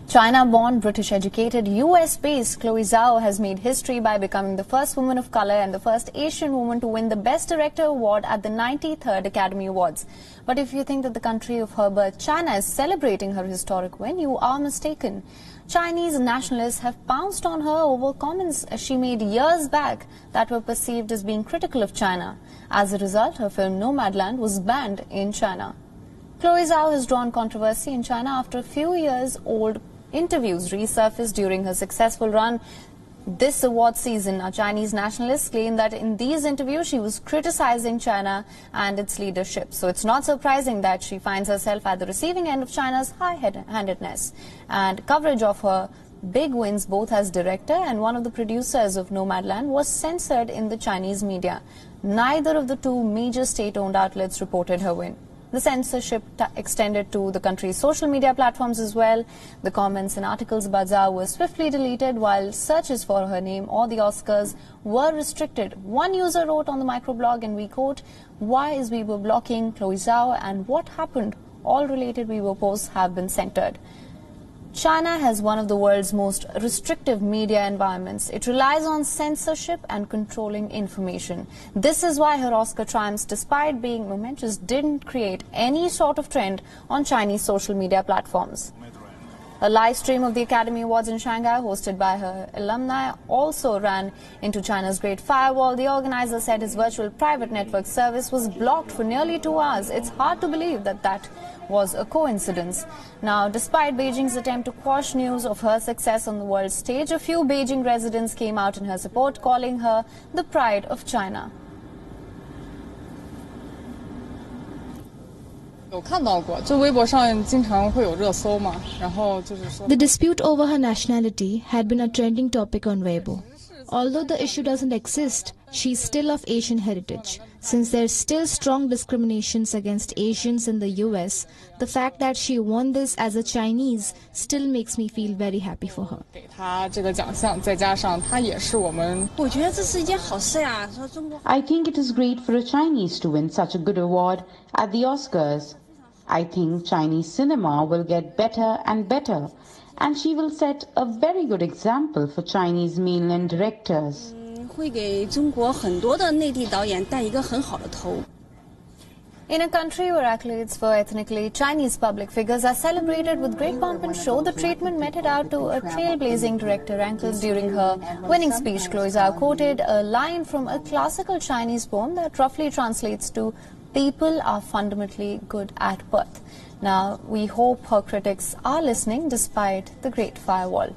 China-born, British-educated, US-based Chloe Zhao has made history by becoming the first woman of color and the first Asian woman to win the Best Director award at the 93rd Academy Awards. But if you think that the country of her birth, China, is celebrating her historic win, you are mistaken. Chinese nationalists have pounced on her over comments she made years back that were perceived as being critical of China. As a result, her film Nomadland was banned in China. Chloe Zhao has drawn controversy in China after a few years-old interviews resurfaced during her successful run this award season. Now, Chinese nationalists claim that in these interviews she was criticizing China and its leadership. So it's not surprising that she finds herself at the receiving end of China's high-handedness. And coverage of her big wins both as director and one of the producers of Nomadland was censored in the Chinese media. Neither of the two major state-owned outlets reported her win. The censorship extended to the country's social media platforms as well. The comments and articles about Zhao were swiftly deleted, while searches for her name or the Oscars were restricted. One user wrote on the microblog, and we quote, "Why is Weibo blocking Chloe Zhao and what happened? All related Weibo posts have been censored." China has one of the world's most restrictive media environments. It relies on censorship and controlling information. This is why her Oscar triumphs, despite being momentous, didn't create any sort of trend on Chinese social media platforms. A live stream of the Academy Awards in Shanghai, hosted by her alumni, also ran into China's Great Firewall. The organizer said his virtual private network service was blocked for nearly 2 hours. It's hard to believe that that was a coincidence. Now, despite Beijing's attempt to quash news of her success on the world stage, a few Beijing residents came out in her support, calling her the pride of China. The dispute over her nationality had been a trending topic on Weibo. Although the issue doesn't exist, she's still of Asian heritage. Since there's still strong discriminations against Asians in the US, the fact that she won this as a Chinese still makes me feel very happy for her. I think it is great for a Chinese to win such a good award at the Oscars. I think Chinese cinema will get better and better, and she will set a very good example for Chinese mainland directors. In a country where accolades for ethnically Chinese public figures are celebrated with great pomp and show, the treatment meted out to a trailblazing director rankles. During her winning speech, Chloe Zhao quoted a line from a classical Chinese poem that roughly translates to "People are fundamentally good at birth." Now, we hope her critics are listening despite the Great Firewall.